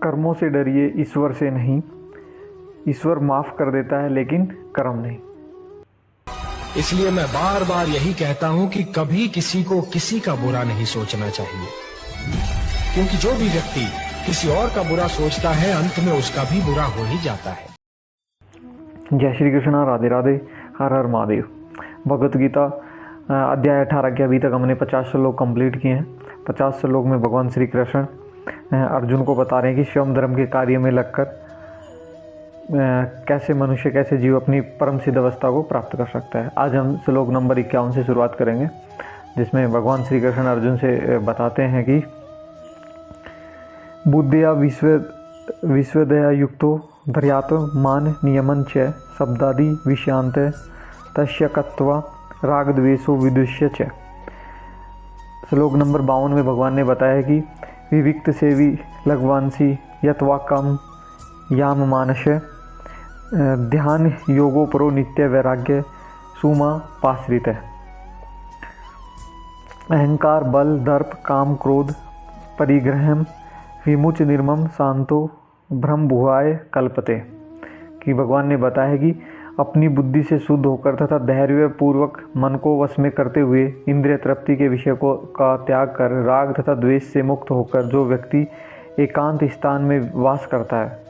कर्मों से डरिए, ईश्वर से नहीं। ईश्वर माफ कर देता है लेकिन कर्म नहीं। इसलिए मैं बार बार यही कहता हूं कि कभी किसी को किसी का बुरा नहीं सोचना चाहिए, क्योंकि जो भी व्यक्ति किसी और का बुरा सोचता है अंत में उसका भी बुरा हो ही जाता है। जय श्री कृष्णा, राधे राधे, हर हर महादेव। भगवत गीता अध्याय 18 के अभी तक हमने 50 श्लोक कंप्लीट किए हैं। 50 श्लोक में भगवान श्री कृष्ण अर्जुन को बता रहे हैं कि स्वयं धर्म के कार्य में लगकर कैसे मनुष्य, कैसे जीव अपनी परम सिद्ध अवस्था को प्राप्त कर सकता है। आज हम श्लोक नंबर 51 से शुरुआत करेंगे, जिसमें भगवान श्री कृष्ण अर्जुन से बताते हैं कि बुद्धिया विश्वदया युक्तो धर्यात मान नियमन च शब्दादि विषयांत तस्य कत्वा राग द्वेषो विदुष्य च। श्लोक नंबर 52 में भगवान ने बताया कि विविक्त सेवी लघवांसी यत्वाकम याम मानस ध्यान योगो परो नित्य वैराग्य सुमा पाश्रित है। अहंकार बल दर्प काम क्रोध परिग्रहम विमुच निर्मम शांतो ब्रह्म भुआय कल्पते। कि भगवान ने बताया कि अपनी बुद्धि से शुद्ध होकर तथा धैर्य पूर्वक मन को वश में करते हुए इंद्रिय तृप्ति के विषय को का त्याग कर राग तथा द्वेष से मुक्त होकर जो व्यक्ति एकांत स्थान में वास करता है,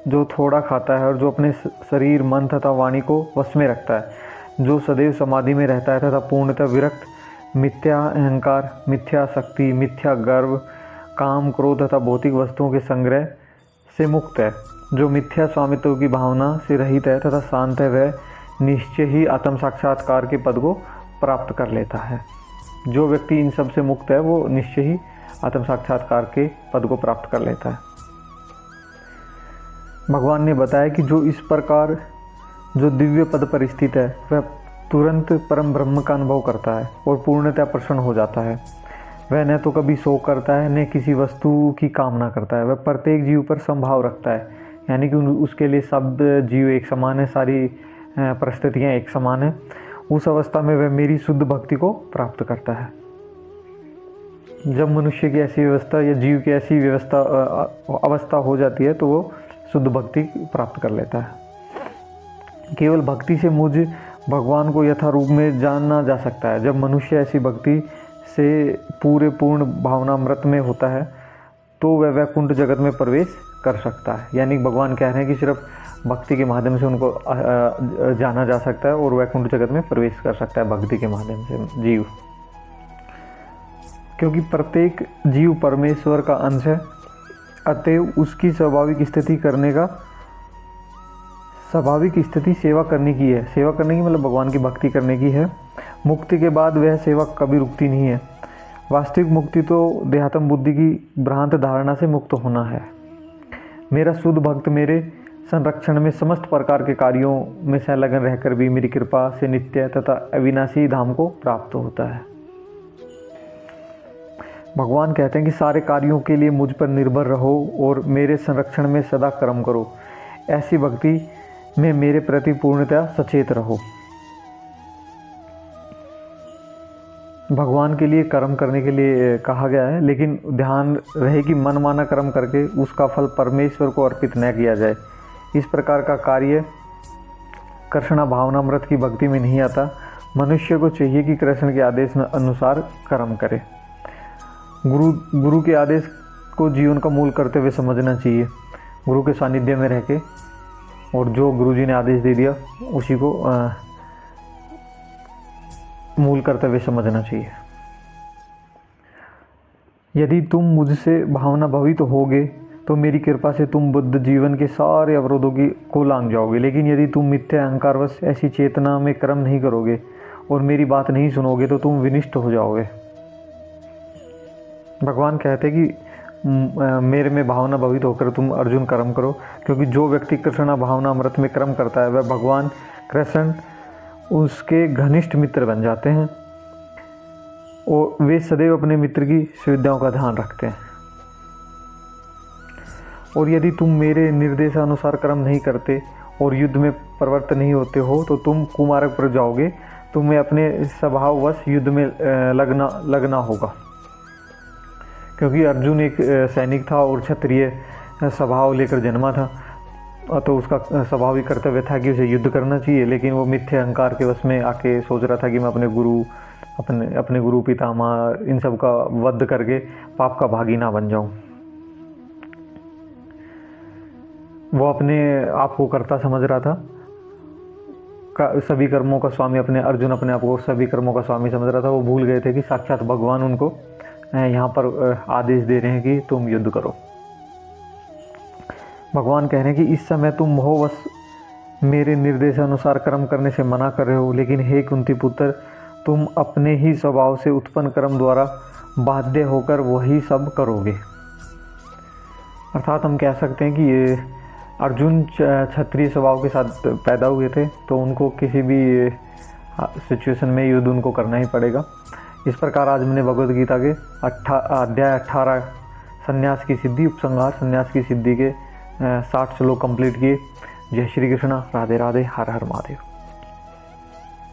जो थोड़ा खाता है और जो अपने शरीर मन तथा वाणी को वश में रखता है, जो सदैव समाधि में रहता है तथा पूर्णतः विरक्त, मिथ्या अहंकार, मिथ्या शक्ति, मिथ्या गर्व, काम क्रोध तथा भौतिक वस्तुओं के संग्रह से मुक्त है, जो मिथ्या स्वामित्व की भावना से रहित है तथा शांत है, वह निश्चय ही आत्म साक्षात्कार के पद को प्राप्त कर लेता है। जो व्यक्ति इन सब से मुक्त है वो निश्चय ही आत्म साक्षात्कार के पद को प्राप्त कर लेता है। भगवान ने बताया कि जो इस प्रकार जो दिव्य पद पर स्थित है वह तुरंत परम ब्रह्म का अनुभव करता है और पूर्णतः प्रसन्न हो जाता है। वह न तो कभी शोक करता है न किसी वस्तु की कामना करता है। वह प्रत्येक जीव पर संभाव रखता है, यानी कि उसके लिए सब जीव एक समान है, सारी परिस्थितियाँ एक समान है। उस अवस्था में वह मेरी शुद्ध भक्ति को प्राप्त करता है। जब मनुष्य की ऐसी व्यवस्था या जीव की ऐसी अवस्था हो जाती है तो वो शुद्ध भक्ति प्राप्त कर लेता है। केवल भक्ति से मुझ भगवान को यथारूप में जाना जा सकता है। जब मनुष्य ऐसी भक्ति से पूर्ण भावनामृत में होता है तो वह वैकुंठ जगत में प्रवेश कर सकता है। यानी भगवान कह रहे हैं कि सिर्फ भक्ति के माध्यम से उनको जाना जा सकता है और वैकुंठ जगत में प्रवेश कर सकता है भक्ति के माध्यम से जीव, क्योंकि प्रत्येक जीव परमेश्वर का अंश है। अतएव उसकी स्वाभाविक स्थिति सेवा करने की है। सेवा करने की मतलब भगवान की भक्ति करने की है। मुक्ति के बाद वह सेवा कभी रुकती नहीं है। वास्तविक मुक्ति तो देहात्म बुद्धि की भ्रांत धारणा से मुक्त होना है। मेरा शुद्ध भक्त मेरे संरक्षण में समस्त प्रकार के कार्यों में संलग्न रहकर भी मेरी कृपा से नित्य तथा अविनाशी धाम को प्राप्त होता है। भगवान कहते हैं कि सारे कार्यों के लिए मुझ पर निर्भर रहो और मेरे संरक्षण में सदा कर्म करो। ऐसी भक्ति में मेरे प्रति पूर्णतः सचेत रहो। भगवान के लिए कर्म करने के लिए कहा गया है, लेकिन ध्यान रहे कि मनमाना कर्म करके उसका फल परमेश्वर को अर्पित न किया जाए। इस प्रकार का कार्य कृष्ण भावनामृत की भक्ति में नहीं आता। मनुष्य को चाहिए कि कृष्ण के आदेश अनुसार कर्म करे। गुरु के आदेश को जीवन का मूल करते हुए समझना चाहिए। गुरु के सानिध्य में रह के और जो गुरु जी ने आदेश दे दिया उसी को मूल करते हुए समझना चाहिए। यदि तुम मुझसे भावना भवित होगे तो मेरी कृपा से तुम बुद्ध जीवन के सारे अवरोधों को लांघ जाओगे। लेकिन यदि तुम मिथ्या अहंकारवश ऐसी चेतना में कर्म नहीं करोगे और मेरी बात नहीं सुनोगे तो तुम विनिष्ट हो जाओगे। भगवान कहते हैं कि मेरे में भावना भवित होकर तुम अर्जुन कर्म करो, क्योंकि जो व्यक्ति कृष्ण भावना अमृत में कर्म करता है वह भगवान कृष्ण उसके घनिष्ठ मित्र बन जाते हैं और वे सदैव अपने मित्र की सुविधाओं का ध्यान रखते हैं। और यदि तुम मेरे निर्देशानुसार कर्म नहीं करते और युद्ध में प्रवृत्त नहीं होते हो तो तुम कुमार्ग पर जाओगे। तुम्हें अपने स्वभाववश युद्ध में लगना होगा, क्योंकि अर्जुन एक सैनिक था और क्षत्रिय स्वभाव लेकर जन्मा था, तो उसका स्वाभाविक कर्तव्य था कि उसे युद्ध करना चाहिए, लेकिन वो मिथ्य अहंकार के वश में आके सोच रहा था कि मैं अपने गुरु पितामह इन सब का वध करके पाप का भागी ना बन जाऊं। वो अपने आप को कर्ता समझ रहा था, सभी कर्मों का स्वामी अर्जुन अपने आप को सभी कर्मों का स्वामी समझ रहा था। वो भूल गए थे कि साक्षात भगवान उनको यहाँ पर आदेश दे रहे हैं कि तुम युद्ध करो। भगवान कह रहे हैं कि इस समय तुम मोहवश मेरे निर्देशानुसार कर्म करने से मना कर रहे हो, लेकिन हे कुंती पुत्र, तुम अपने ही स्वभाव से उत्पन्न कर्म द्वारा बाध्य होकर वही सब करोगे। अर्थात हम कह सकते हैं कि ये अर्जुन क्षत्रिय स्वभाव के साथ पैदा हुए थे, तो उनको किसी भी सिचुएशन में युद्ध उनको करना ही पड़ेगा। इस प्रकार आज मैंने भगवद गीता के अध्याय 18 संन्यास की सिद्धि, उपसंहार संन्यास की सिद्धि के 60 श्लोक कंप्लीट किए। जय श्री कृष्ण, राधे राधे, हर हर महादेव।